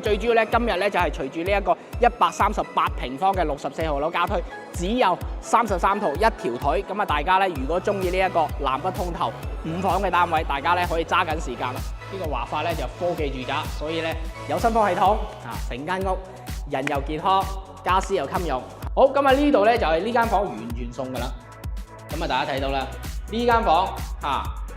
最主要咧，今日咧就係隨住呢一個138平方嘅64號樓家推，只有33套一條腿。咁啊，大家咧如果中意呢一個南北通透5房嘅單位，大家咧可以揸緊時間啦。呢個華發咧就科技住宅，所以咧有新風系統啊，成間屋人又健康，家私又襟用。好，咁啊呢度咧就係呢間房完全送噶啦。咁啊，大家睇到啦，呢間房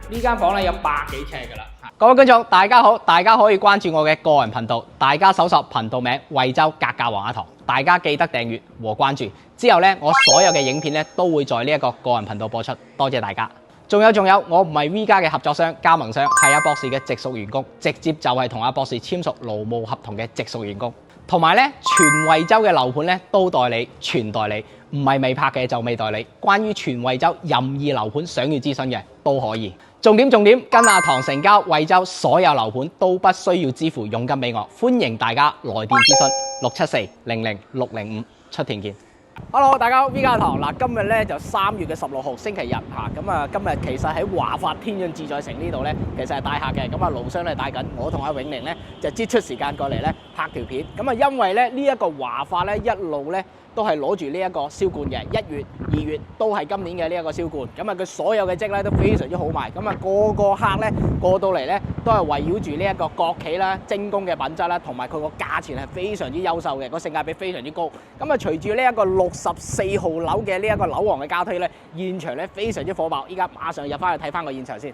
呢間房咧有100幾尺噶啦。各位觀眾，大家好，大家可以關注我嘅個人頻道，大家搜索頻道名惠州格價黃雅堂，大家記得訂閱和關注。之後咧，我所有嘅影片咧都會在呢一個個人頻道播出，多謝大家。仲有，我唔係 V 家嘅合作商、加盟商，係阿博士嘅直屬員工，直接就係同阿博士簽署勞務合同嘅直屬員工。同埋咧，全惠州嘅樓盤咧都代理，全代理，唔係未拍嘅就未代理。關於全惠州任意樓盤想要諮詢嘅都可以。重點，跟阿堂成交惠州所有樓盤都不需要支付佣金俾我，歡迎大家來電諮詢674000605，出田見。Hello， 大家好， V 家堂嗱，今日咧就3月16號星期日嚇，咁啊今日其實喺華發天潤自在城呢度咧，其實係帶客嘅，咁啊路商咧帶緊，我同阿永寧咧就擠出時間過嚟咧拍條片，咁啊因為咧呢一個華發咧一路咧都係攞住呢一個銷冠嘅，1月、2月都係今年嘅呢一個銷冠，咁啊佢所有嘅積咧都非常之好賣，咁啊個客咧過到嚟咧都係圍繞住呢一個國企啦、精工嘅品質啦，同埋佢個價錢係非常之優秀嘅，個性價比非常之高，咁啊隨住呢一個64號樓嘅呢一個樓王嘅家推咧，現場咧非常之火爆，依家馬上入翻去睇翻個現場先。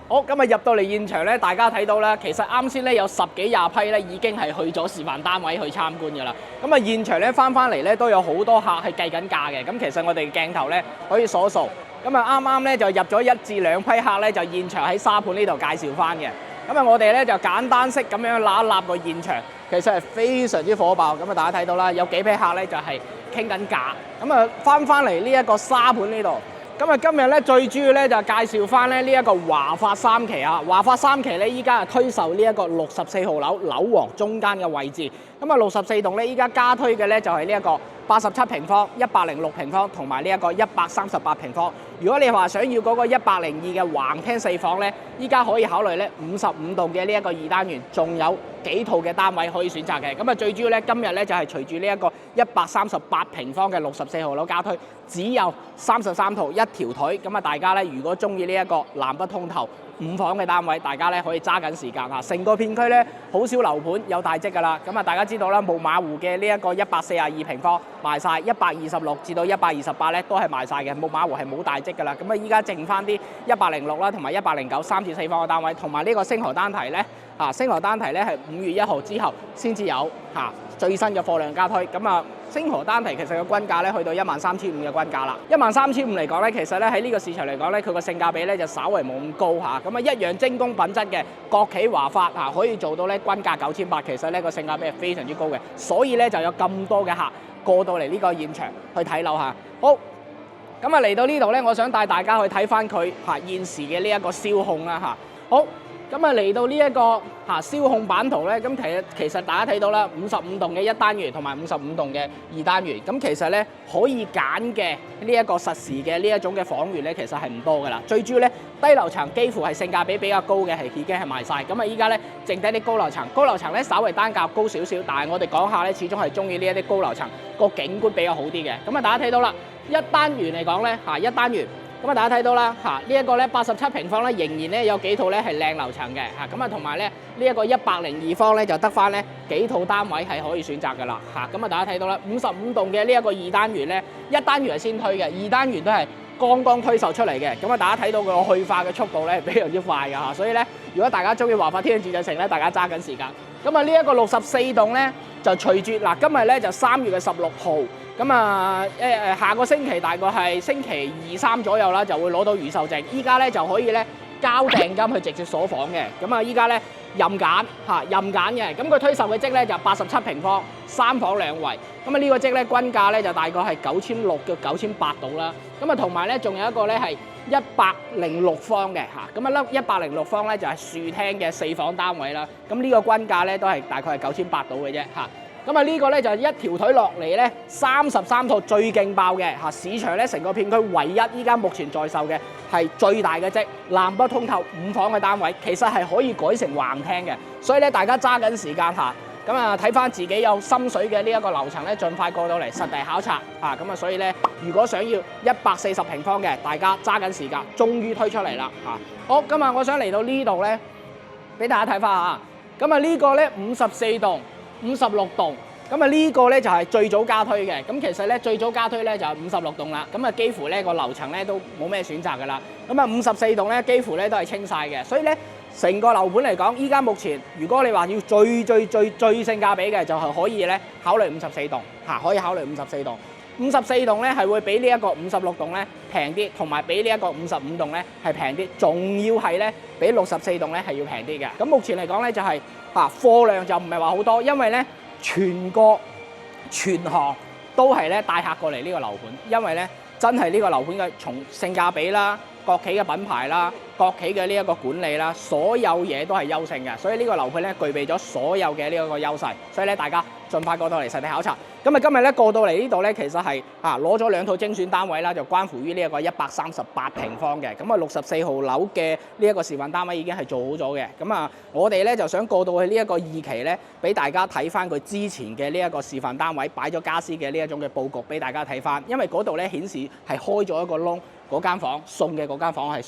好，咁啊入到嚟現場咧，大家睇到啦，其實啱先咧有10幾20批咧已經係去咗示範單位去參觀㗎啦。咁啊現場咧翻嚟咧都有好多客係計緊價嘅。咁其實我哋鏡頭咧可以數數。咁啊啱咧就入咗1至2批客咧，就現場喺沙盤呢度介紹翻嘅。咁啊我哋咧就簡單式咁樣立一立個現場，其實係非常之火爆。咁啊大家睇到啦，有幾批客咧就係傾緊價。咁啊翻嚟呢一個沙盤呢度。咁啊，今日咧最主要咧就介紹翻咧呢一個華發3期啊，華發3期咧依家係推售呢一個64號樓王中間嘅位置。咁啊64棟咧依家加推嘅咧就係呢一個87平方、106平方同埋呢一個138平方。如果你話想要嗰個102嘅橫廳4房咧，依家可以考慮咧55棟嘅呢一個2單元，仲有幾套嘅單位可以選擇嘅。咁啊最主要咧今日咧就係隨住呢一個138平方嘅64號樓加推，只有33套一條腿。咁啊大家咧如果中意呢一個南北通透5房嘅單位，大家咧可以揸緊時間嚇。成個片區咧好少樓盤有大積㗎啦。咁啊大家知道啦，木馬湖嘅呢一個142平方賣晒，126至到128咧都係賣晒嘅。木馬湖係冇大積㗎啦。咁啊依家剩翻啲106啦，同埋109 3至4房嘅單位，同埋呢個星河單提咧星河單提咧係5月1號之後先至有最新嘅貨量加推。咁啊星河單提其實個均價咧去到13500嘅均價啦。13500嚟講咧，其實咧喺呢個市場嚟講咧，佢個性價比咧就稍為冇咁高嚇。咁啊一樣精工品質嘅國企華發可以做到咧均價9800，其實呢個性價比係非常之高嘅，所以咧就有咁多嘅客過到嚟呢個現場去睇樓嚇。好，咁啊嚟到呢度咧，我想帶大家去睇翻佢現時嘅呢一個銷控啦嚇。好。咁啊嚟到呢一個銷控版圖咧，咁其實大家睇到啦，55棟嘅1單元同埋55棟嘅2單元，咁其實咧可以揀嘅呢一個實時嘅呢一種嘅房源咧，其實係唔多噶啦。最主要咧低樓層幾乎係性價比比較高嘅，係已經係賣晒。咁啊依家咧剩低啲高樓層，高樓層咧稍微單價高少少，但係我哋講下咧，始終係中意呢一啲高樓層個景觀比較好啲嘅。咁啊大家睇到啦，1單元嚟講咧1單元。咁啊，大家睇到啦，呢一個咧87平方咧，仍然咧有幾套咧係靚樓層嘅咁啊，同埋咧呢一個102方咧就得翻咧幾套單位係可以選擇噶啦咁啊，大家睇到啦，55棟嘅呢一個2單元咧，1單元係先推嘅，2單元都係剛剛推售出嚟嘅。咁啊，大家睇到佢個去化嘅速度咧係非常之快噶所以咧如果大家中意華發天潤自在城咧，大家揸緊時間。咁啊，呢一個64棟咧就隨住今日咧就3月16號。咁啊下個星期大概係星期2、3左右啦，就會攞到預售證。依家咧就可以咧交訂金去直接鎖房嘅。咁啊依家咧任揀嘅。咁佢推售嘅積咧就87平方3房2衛。咁啊呢個積咧均價咧就大概係9600到9800到啦。咁啊同埋咧仲有一個咧係106方嘅咁啊106方咧就係豎廳嘅4房單位啦。咁呢個均價咧都係大概係9800到嘅啫咁啊呢個咧就係一條腿落嚟咧33套最勁爆嘅嚇，市場咧成個片區唯一依家目前在售嘅係最大嘅積南北通透5房嘅單位，其實係可以改成橫廳嘅，所以咧大家揸緊時間嚇。咁啊，睇翻自己有心水嘅呢一個樓層咧，盡快過到嚟實地考察嚇。咁啊，所以咧，如果想要140平方嘅，大家揸緊時間，終於推出嚟啦嚇。好，今日我想嚟到呢度咧，俾大家睇翻嚇。咁啊，呢個咧54棟、56棟，咁啊呢個咧就係最早加推嘅。咁其實咧最早加推咧就係56棟啦。咁啊幾乎咧個樓層咧都冇咩選擇㗎啦。咁啊54棟咧幾乎咧都係清晒嘅，所以咧。成個樓盤嚟講，依家目前如果你話要最性價比嘅，就係可以咧考慮54棟嚇，可以考慮54棟。54棟咧係會比呢一個56棟咧平啲，同埋比呢一個55棟咧係平啲，仲要係咧比64棟咧係要平啲嘅。咁目前嚟講咧就係貨量就唔係話好多，因為咧全行都係咧帶客過嚟呢個樓盤，因為咧真係呢個樓盤嘅從性價比啦、國企嘅品牌啦、國企嘅呢一個管理啦，所有嘢都係優勝嘅，所以呢個樓盤咧具備咗所有嘅呢一個優勢，所以咧大家盡快過到嚟實地考察。咁啊今日咧過到嚟呢度咧，其實係攞咗2套精選單位啦，就關乎於呢一個138平方嘅。咁啊64號樓嘅呢一個示範單位已經係做好咗嘅。咁啊我哋咧就想過到去呢一個二期咧，俾大家睇翻佢之前嘅呢一個示範單位擺咗傢俬嘅呢一種嘅佈局俾大家睇翻，因為嗰度咧顯示係開咗一個窿。嗰間房送嘅嗰間房係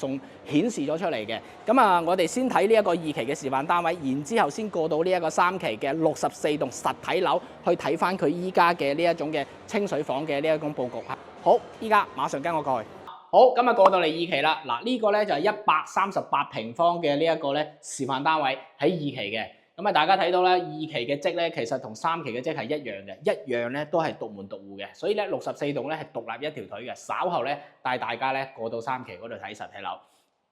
顯示咗出嚟嘅。咁啊，我哋先睇呢一個2期嘅示範單位，然之後先過到呢一個3期嘅64棟實體樓，去睇翻佢依家嘅呢一種嘅清水房嘅呢一種佈局。好，依家馬上跟我過去。好，咁啊過到嚟2期啦。嗱，呢個咧就係138平方嘅呢一個咧示範單位喺2期嘅。咁啊，大家睇到咧2期嘅積咧，其實同3期嘅積係一樣嘅，一樣咧都係獨門獨戶嘅，所以咧64棟咧係獨立一條腿嘅。稍後咧帶大家咧過到3期嗰度睇實體樓。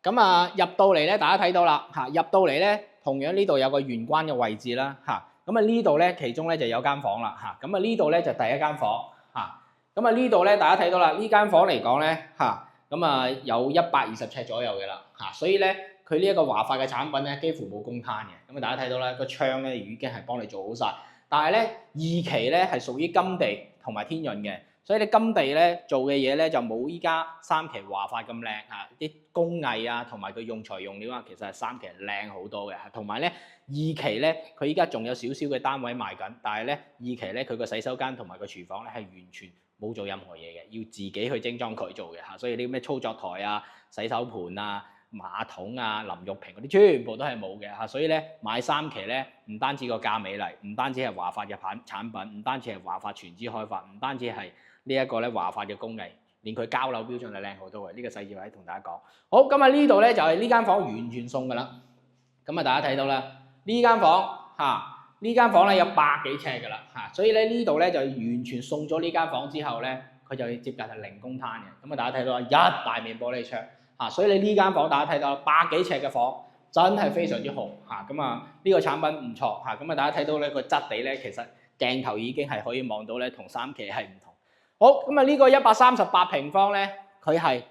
咁啊入到嚟咧，大家睇到啦嚇，入到嚟咧同樣呢度有個玄關嘅位置啦嚇。咁啊呢度咧其中咧就有間房啦嚇。咁啊呢度咧就第一間房嚇。咁啊呢度咧大家睇到啦，呢間房嚟講咧嚇，咁啊有120尺左右嘅啦嚇，所以咧。佢呢一個華發嘅產品咧，幾乎冇公攤嘅。咁啊，大家睇到咧，個窗咧已經係幫你做好晒。但係咧2期咧係屬於金地同埋天潤嘅，所以你金地咧做嘅嘢咧就冇依家3期華發咁靚嚇，啲工藝啊同埋佢用材用料啊，其實係3期靚好多嘅。同埋咧2期咧，佢依家仲有少少嘅單位賣緊，但係咧2期咧佢個洗手間同埋個廚房咧係完全冇做任何嘢嘅，要自己去精裝佢做嘅嚇。所以啲咩操作台啊、洗手盤啊、馬桶啊、淋浴瓶嗰啲全部都係冇嘅嚇，所以咧買3期咧唔單止個價美麗，唔單止係華發嘅產品，唔單止係華發全資開發，唔單止係呢一個咧華發嘅工藝，連佢交樓標準係靚好多嘅。呢個細節位同大家講。好，咁啊呢度咧就係呢間房完全送㗎啦。咁啊大家睇到啦，呢間房呢間房咧有100幾尺㗎啦嚇，所以咧呢度咧就完全送咗呢間房之後咧，佢就接近係零公攤嘅。咁啊大家睇到啦，一大面玻璃窗。所以你呢間房大家睇到100幾尺嘅房，真係非常之豪嚇。咁啊呢個產品唔錯嚇。咁啊大家睇到咧個質地咧，其實鏡頭已經係可以望到咧，同3期係唔同。好，咁啊呢個138平方咧，佢係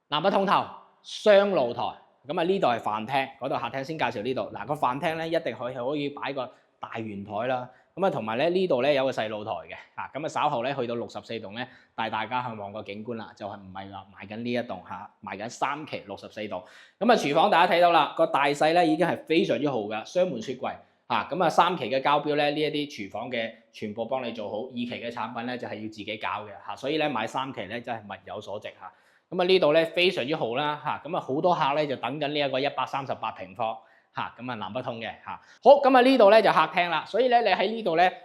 南北通透雙露台。咁啊呢度係飯廳，嗰度客廳先介紹呢度。嗱個飯廳咧一定可以擺個大圓台啦。咁啊，同埋咧呢度咧有個細露台嘅嚇，咁啊稍後咧去到64棟咧，帶大家去望個景觀啦，就係唔係話賣緊呢一棟嚇，賣緊3期64棟。咁啊廚房大家睇到啦，個大細咧已經係非常之豪嘅，雙門雪櫃嚇。咁啊3期嘅交標咧，呢一啲廚房嘅全部幫你做好，2期嘅產品咧就係要自己搞嘅嚇，所以咧買3期咧真係物有所值嚇。咁啊呢度咧非常之豪啦嚇，咁啊好多客咧就等緊呢一個138平方。咁啊南北通嘅嚇，好咁啊呢度咧就客廳啦，所以咧你喺呢度咧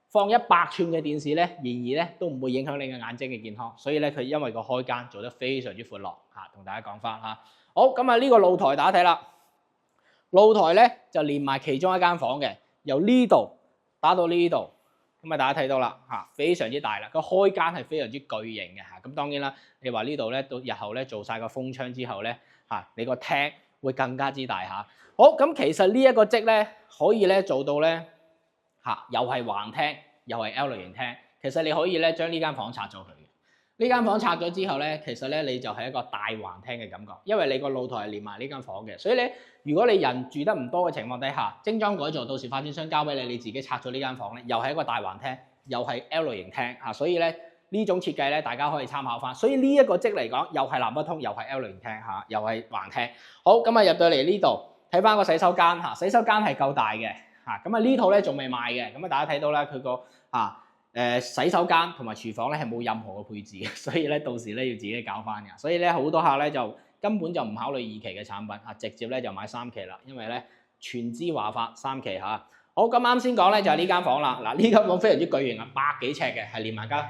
放100寸嘅電視咧，然而咧都唔會影響你嘅眼睛嘅健康，所以咧佢因為個開間做得非常之闊落嚇，同大家講翻嚇。好咁啊呢個露台大家睇啦，露台咧就連埋其中一間房嘅，由呢度打到呢度，咁啊大家睇到啦嚇，非常之大啦，個開間係非常之巨型嘅嚇。咁當然啦，你話呢度咧到日後咧做晒個風窗之後咧你個廳會更加之大嚇。好咁，其實呢一個積咧可以咧做到咧又係橫廳，又係 L 型廳。其實你可以咧將呢間房拆咗佢嘅。呢間房拆咗之後咧，其實咧你就係一個大橫廳嘅感覺，因為你個露台係連埋呢間房嘅，所以咧如果你人住得唔多嘅情況底下，精裝改造到時發展商交俾你，你自己拆咗呢間房咧，又係一個大橫廳，又係 L 型廳嚇，所以咧呢種設計咧大家可以參考翻。所以呢一個積嚟講，又係南北通，又係 L 型廳嚇，又係橫廳。好，咁啊入到嚟呢度，睇翻個洗手間嚇，洗手間係夠大嘅嚇，咁啊呢套咧仲未賣嘅，咁啊大家睇到啦，佢個洗手間同埋廚房咧係冇任何嘅配置嘅，所以咧到時咧要自己搞翻嘅。所以咧好多客咧就根本就唔考慮2期嘅產品啊，直接咧就買3期啦，因為咧全資華發3期嚇。好，咁啱先講咧就係呢間房啦。嗱，呢間房非常之巨型啊，100幾尺嘅，係連埋間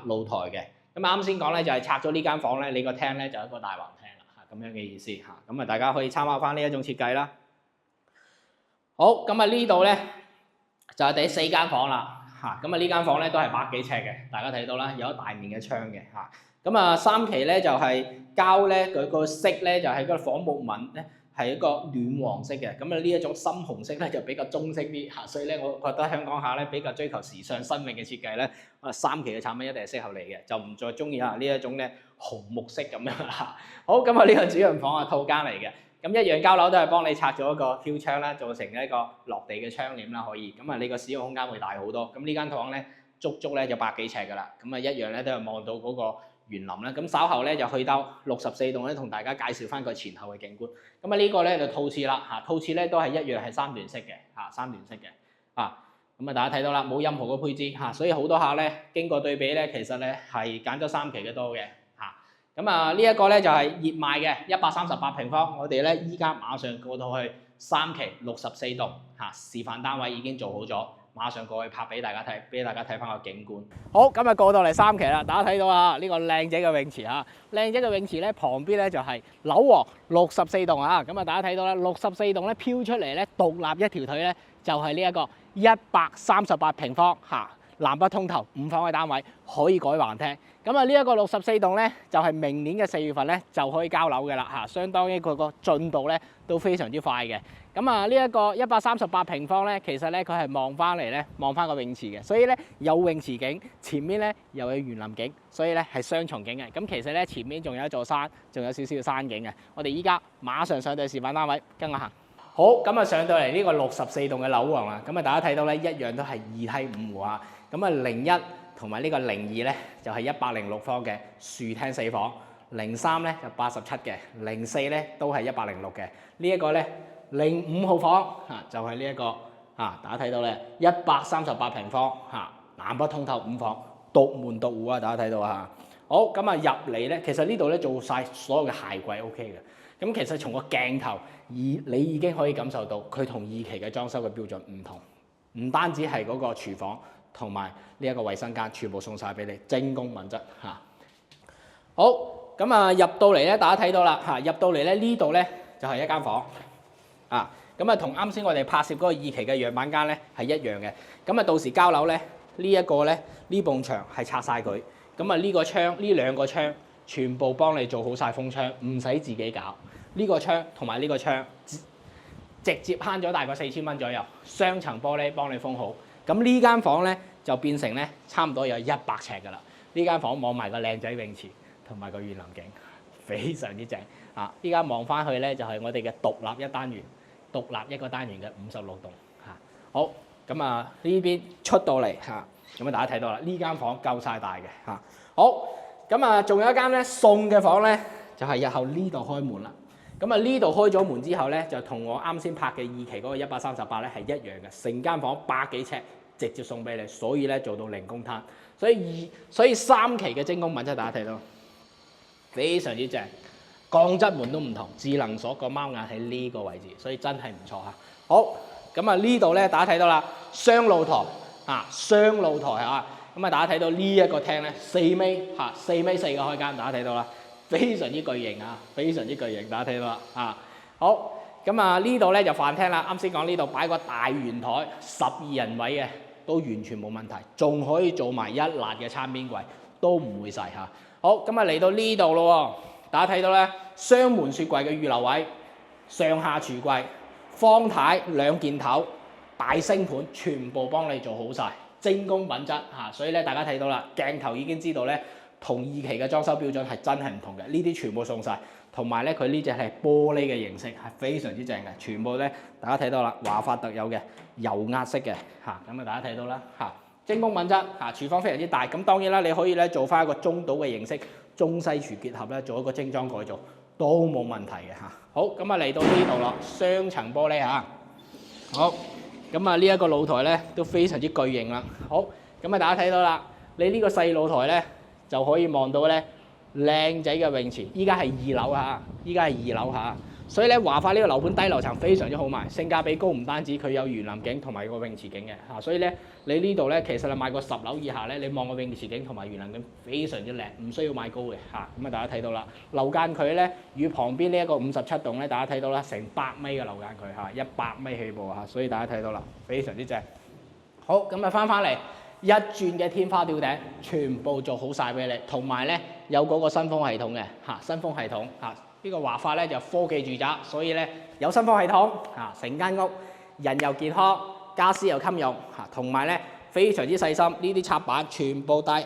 露台嘅。咁啱先講咧就係拆咗呢間房咧，你個廳咧就一個大橫廳啦嚇，咁樣嘅意思嚇。咁啊大家可以參考翻呢一種設計啦。好，咁啊呢度咧就係第4間房啦。咁啊呢間房咧都係100幾尺嘅，大家睇到啦，有一大面嘅窗嘅嚇。咁啊3期咧就係膠咧，佢個色咧就係嗰個仿木紋咧係一個暖黃色嘅。咁啊呢一種深紅色咧就比較中式啲嚇，所以咧我覺得香港客咧比較追求時尚新穎嘅設計咧，3期嘅產品一定係適合你嘅，就唔再中意呢一種咧紅木色咁樣嚇。好，咁啊呢個主人房啊套間嚟嘅。咁一樣交樓都係幫你拆咗一個挑窗啦，做成一個落地嘅窗簾啦，可以。咁啊，你個使用空間會大好多。咁呢間房咧，足咧就100幾尺噶啦。咁啊，一樣咧都係望到嗰個園林啦。咁稍後咧就去到64棟咧，同大家介紹翻個前後嘅景觀。咁啊，呢個咧就套廁啦嚇，套廁咧都係一樣係3段式嘅嚇，3段式嘅啊。咁啊，大家睇到啦，冇任何嘅配置嚇，所以好多客咧經過對比咧，其實咧係揀咗3期嘅多嘅。咁啊，呢一個咧就係熱賣嘅138平方，我哋咧依家馬上過到去3期64棟嚇，示範單位已經做好咗，馬上過去拍俾大家睇，俾大家睇翻個景觀。好，咁啊過到嚟3期啦，大家睇到啊呢個靚仔嘅泳池啊，靚仔嘅泳池咧旁邊咧就係樓王64棟啊，咁啊大家睇到咧64棟咧飄出嚟咧獨立一條腿咧就係呢一個138平方嚇。南北通透5房嘅單位可以改橫廳，咁啊呢一個64棟咧就係明年嘅4月份咧就可以交樓嘅啦嚇，相當於佢個進度咧都非常之快嘅。咁啊呢一個138平方咧，其實咧佢係望翻嚟咧望翻個泳池嘅，所以咧有泳池景，前面咧又有園林景，所以咧係雙重景嘅。咁其實咧前面仲有一座山，仲有少少山景嘅。我哋依家馬上上到示範單位，跟我行。好，咁啊上到嚟呢個64棟嘅樓王啦，咁啊大家睇到咧一樣都係2梯5戶啊。咁啊01同埋呢個02咧就係106方嘅樹廳4房，03咧就87嘅，04咧都係106嘅。呢一個咧05號房就係呢一個大家睇到咧138平方南北通透5房，獨門獨戶啊！大家睇到啊。好，咁啊入嚟咧，其實呢度咧做晒所有嘅鞋櫃 OK 嘅。咁其實從個鏡頭你已經可以感受到佢同2期嘅裝修嘅標準唔同，唔單止係嗰個廚房。同埋呢一個衛生間全部送晒俾你，精工品質嚇。好，咁啊入到嚟咧，大家睇到啦嚇，入到嚟咧呢度咧就係一間房啊。咁啊同啱先我哋拍攝嗰個2期嘅樣板間咧係一樣嘅。咁啊到時交樓咧呢一個咧呢埲牆係拆晒佢。咁啊呢個窗呢2個窗全部幫你做好晒封窗，唔使自己搞。呢個窗同埋呢個窗直接慳咗大概4000蚊左右，雙層玻璃幫你封好。咁呢間房咧就變成咧差唔多有100尺噶啦。呢間房望埋個靚仔泳池同埋個園林景，非常之正啊！依家望翻去咧就係我哋嘅獨立一個單元嘅56棟嚇。好，咁啊呢邊出到嚟嚇，咁啊大家睇到啦，呢間房夠晒大嘅嚇。好，咁啊仲有一間咧送嘅房咧，就係日後呢度開門啦。咁啊呢度開咗門之後咧，就同我啱先拍嘅2期嗰個138咧係一樣嘅，成間房100幾尺，直接送俾你，所以咧做到零公攤。所以3期嘅精工品質大家睇到，非常之正，鋼質門都唔同，智能鎖個貓眼喺呢個位置，所以真係唔錯嚇。好，咁啊呢度咧大家睇到啦，雙露台雙露台啊，咁啊大家睇到呢一個廳咧4米4嘅開間，大家睇到啦。非常之巨型啊！非常之巨型，大家睇到啦啊！好，咁啊呢度咧就飯廳啦。啱先講呢度擺個大圓台，12人位嘅都完全冇問題，仲可以做埋一辣嘅餐邊櫃，都唔會細嚇。好，咁啊嚟到呢度咯喎，大家睇到咧雙門雪櫃嘅預留位，上下櫥櫃，方太2件頭，大星盤全部幫你做好晒，精工品質嚇。所以咧大家睇到啦，鏡頭已經知道咧。同二期嘅裝修標準係真係唔同嘅，呢啲全部送晒。同埋咧，佢呢隻係玻璃嘅形式，係非常之正嘅，全部咧大家睇到啦，華發特有嘅油壓式嘅嚇，咁啊大家睇到啦嚇，精工品質嚇，廚房非常之大，咁當然啦，你可以咧做翻一個中島嘅形式，中西廚結合咧，做一個精裝改造都冇問題嘅嚇。好，咁啊嚟到呢度咯，雙層玻璃嚇，好，咁啊呢一個露台咧都非常之巨型啦。好，咁啊大家睇到啦，你呢個細露台咧就可以望到咧。靚仔嘅泳池，依家係2樓嚇，依家係2樓嚇，所以咧華發呢個樓盤低樓層非常之好賣，性價比高，唔單止佢有園林景同埋個泳池景嘅嚇，所以咧你呢度咧其實你買個10樓以下咧，你望個泳池景同埋園林景非常之靚，唔需要買高嘅嚇。咁啊大家睇到啦，樓間距咧與旁邊呢一個57棟咧，大家睇到啦，成100米嘅樓間距嚇，100米起步嚇，所以大家睇到啦，非常之正。好，咁啊翻嚟。一轉嘅天花吊頂全部做好晒俾你，同埋咧有嗰個新風系統嘅嚇，新風系統嚇，呢個華發咧就科技住宅，所以咧有新風系統嚇，成間屋人又健康，家私又襟用嚇，同埋咧非常之細心，呢啲插板全部帶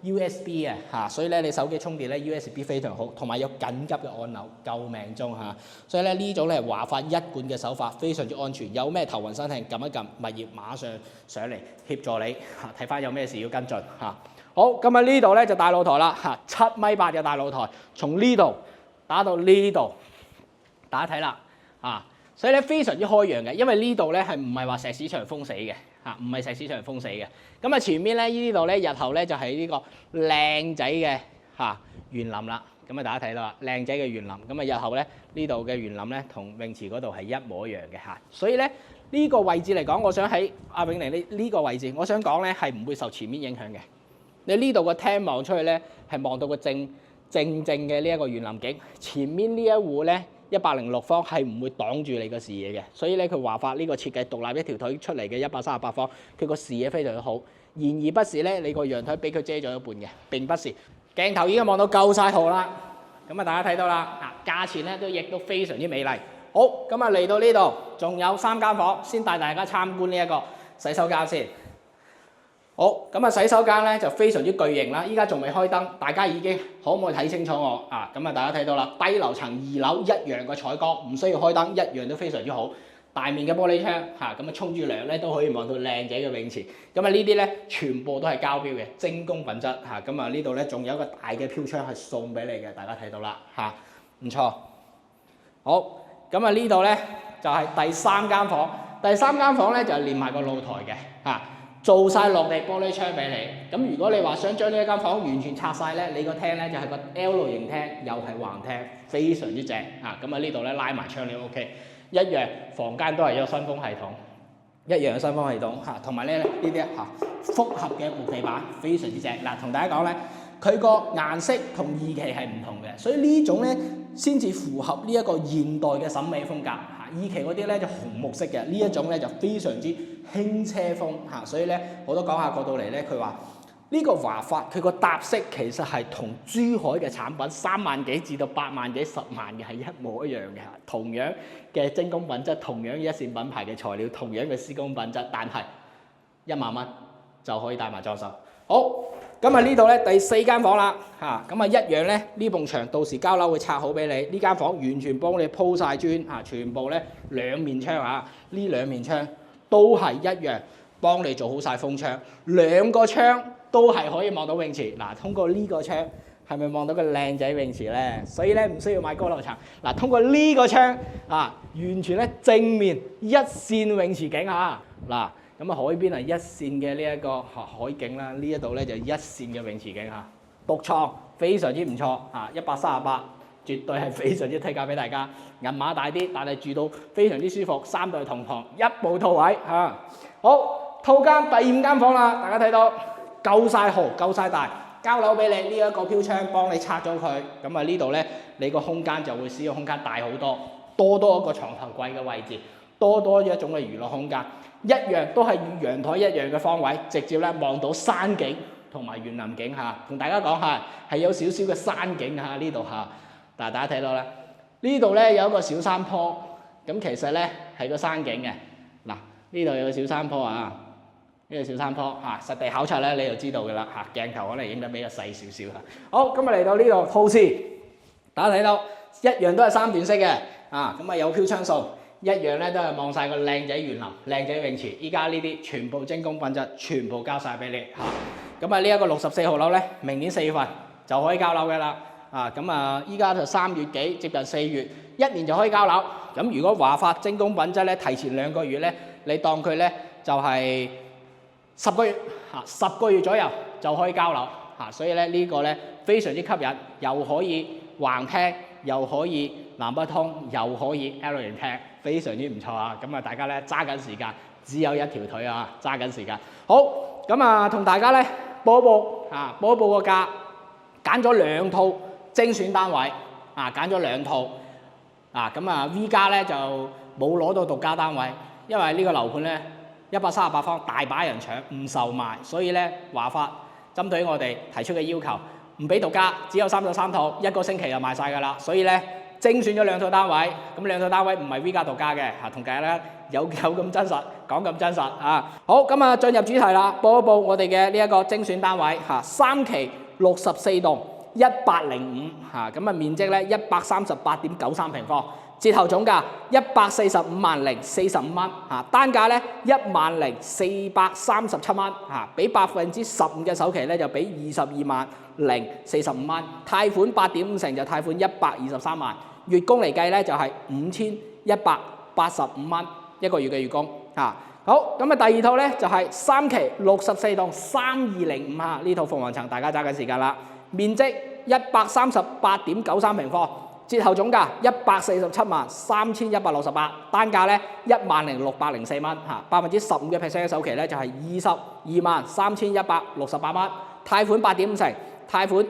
USB 嘅嚇，所以咧你手機充電咧 USB 非常好，同埋有緊急嘅按鈕救命鐘嚇，所以咧呢種咧華發一貫嘅手法非常之安全，有咩頭暈身㷫撳一撳，物業馬上上嚟協助你嚇，睇翻有咩事要跟進嚇。好，咁啊呢度咧就大露台啦嚇，7.8米嘅大露台，從呢度打到呢度，大家睇啦啊，所以咧非常之開揚嘅，因為呢度咧係唔係話石屎牆封死嘅。唔係石屎牆封死嘅，咁啊前面咧呢度咧日後咧就係呢個靚仔嘅園林啦，咁啊大家睇到啦，靚仔嘅園林，咁啊日後咧呢度嘅園林咧同泳池嗰度係一模一樣嘅嚇，所以咧呢個位置嚟講，我想喺阿永寧呢個位置，我想講咧係唔會受前面影響嘅。你呢度個廳望出去咧係望到個正嘅呢一個園林景，前面呢一戶咧。106方係唔會擋住你個視野嘅，所以咧佢華發呢個設計獨立一條腿出嚟嘅138方，佢個視野非常之好。然而不是咧，你個陽台俾佢遮咗一半嘅，並不是。鏡頭已經望到夠晒圖啦，咁啊大家睇到啦，價錢咧亦都非常之美麗。好，咁啊嚟到呢度，仲有3間房，先帶大家參觀呢一個洗手間先。好，咁啊洗手間咧就非常之巨型啦，依家仲未開燈，大家已經可唔可以睇清楚我啊？咁啊大家睇到啦，低樓層2樓一樣嘅採光，唔需要開燈，一樣都非常之好。大面嘅玻璃窗嚇，咁啊沖住涼咧都可以望到靚仔嘅泳池。咁啊呢啲咧全部都係膠標嘅精工品質嚇。咁啊呢度咧仲有一個大嘅飄窗係送俾你嘅，大家睇到啦嚇，唔錯。好，咁啊呢度咧就係第3間房，第3間房咧就係連埋個露台嘅嚇。做晒落地玻璃窗俾你，咁如果你話想將呢一間房完全拆晒咧，你個廳咧就係個 L 型廳，又係橫廳，非常之正啊！咁啊呢度咧拉埋窗簾 OK， 一樣房間都係有新風系統，一樣有新風系統嚇，同埋咧呢啲嚇複合嘅木地板非常之正。嗱，同大家講咧，佢個顏色同2期係唔同嘅，所以呢種咧先至符合呢一個現代嘅審美風格嚇。2期嗰啲咧就紅木色嘅，呢一種咧就非常之輕奢風嚇，所以咧好多講客過到嚟咧，佢話呢個華發佢個搭色其實係同珠海嘅產品3萬幾至到8萬幾10萬嘅係一模一樣嘅嚇，同樣嘅精工品質，同樣一線品牌嘅材料，同樣嘅施工品質，但係1萬蚊就可以帶埋裝修。好，咁啊呢度咧第4間房啦嚇，咁啊一樣咧呢埲牆到時交樓會拆好俾你，呢間房完全幫你鋪晒磚嚇，全部咧2面窗嚇，呢2面窗都係一樣幫你做好晒風窗，2個窗都係可以望到泳池。嗱，通過呢個窗係咪望到個靚仔泳池咧？所以咧唔需要買高樓層。嗱，通過呢個窗啊，完全咧正面一線泳池景嚇。嗱，咁啊海邊係一線嘅呢一個海景啦，呢一度咧就一線嘅泳池景嚇。獨創非常之唔錯嚇，138絕對係非常之推介俾大家。銀碼大啲，但係住到非常之舒服，3代同堂，一步到位嚇。好，套間第5間房啦，大家睇到夠晒豪，夠晒大，交樓俾你呢一個飄窗，幫你拆咗佢。咁啊呢度咧，你個空間就會使用空間大好多，多一個床頭櫃嘅位置，多一種嘅娛樂空間，一樣都係與陽台一樣嘅方位，直接咧望到山景同埋園林景嚇。同大家講下，係有少少嘅山景嚇呢度嚇。但係大家睇到啦，呢度咧有一個小山坡，咁其實咧係個山景嘅。嗱，呢度有個小山坡啊，呢個小山坡嚇，實地考察咧你就知道㗎啦嚇，鏡頭可能影得比較細少少嚇。好，今日嚟到呢度套視，大家睇到一樣都係3段式嘅咁啊有飄槍數，一樣咧都係望晒個靚仔園林、靚仔泳池。依家呢啲全部精工品質，全部交晒俾你嚇。咁啊呢一個64號樓咧，明年4月份就可以交樓嘅啦咁啊依家就3月幾，接近4月，1年就可以交樓。咁如果華發精工品質咧，提前2個月咧，你當佢咧就係10個月10個月左右就可以交樓所以咧呢個咧非常之吸引，又可以橫聽，又可以南北通，又可以 L 型聽，非常之唔錯咁啊大家咧揸緊時間，只有一條腿揸緊時間。好，咁啊同大家咧報一報個價，揀咗2套精選單位揀咗2套咁啊 V 家咧就冇攞到獨家單位，因為呢個樓盤咧138方大把人搶，唔售賣，所以咧華發針對我哋提出嘅要求，唔俾獨家，只有33套，1個星期就賣晒㗎啦。所以咧精選咗2套單位，咁2套單位唔係 V 家獨家嘅同大家有咁真實，講咁真實好，咁啊進入主題啦，報一報我哋嘅呢一個精選單位3期64棟105咁啊面積咧138.93平方。折頭總價145.045蚊單價咧10,437蚊俾15%嘅首期咧就俾22.045蚊，貸款8.5成就貸款123萬，月供嚟計咧就係5,185蚊一個月嘅月供好，咁啊第2套咧就係3期64棟3205呢套鳳凰層，大家揸緊時間啦，面積138.93平方。折後總價147.3168，單價咧10,604蚊15%嘅首期咧就係22.3168蚊，貸款8.5成，貸款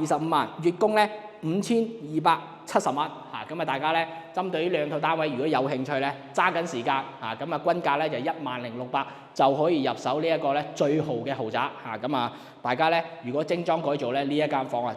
125萬，月供咧5,270蚊咁啊大家咧針對呢2套單位如果有興趣咧揸緊時間咁啊均價咧就10,600就可以入手呢一個咧最豪嘅豪宅咁啊大家咧如果精裝改造咧呢一間房完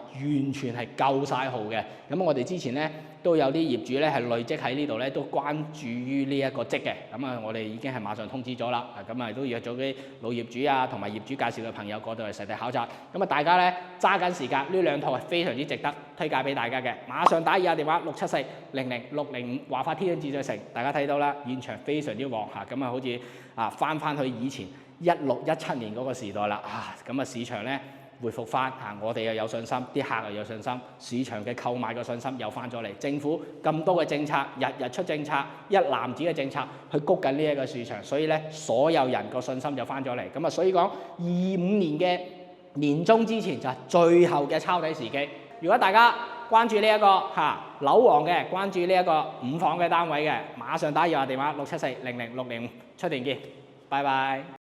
全係夠晒豪嘅。咁我哋之前咧都有啲業主咧係累積喺呢度咧都關注於呢一個職嘅，咁啊我哋已經係馬上通知咗啦，咁啊都約咗啲老業主同埋業主介紹嘅朋友過到嚟實地考察，咁啊大家咧揸緊時間，呢2套係非常之值得推介俾大家嘅，馬上打以下電話674-00605華發天恩智慧城，大家睇到啦，現場非常之旺咁啊好似翻去以前16、17年嗰個時代啦咁啊市場咧回復翻我哋又有信心，啲客又有信心，市場嘅購買嘅信心又翻咗嚟。政府咁多嘅政策，日日出政策，一籃子嘅政策去谷緊呢一個市場，所以咧所有人個信心就翻咗嚟。咁啊，所以講25年嘅年中之前就係最後嘅抄底時機。如果大家關注呢一個樓王嘅，關注呢一個5房嘅單位嘅，馬上打電話674-00605，出年見，拜拜。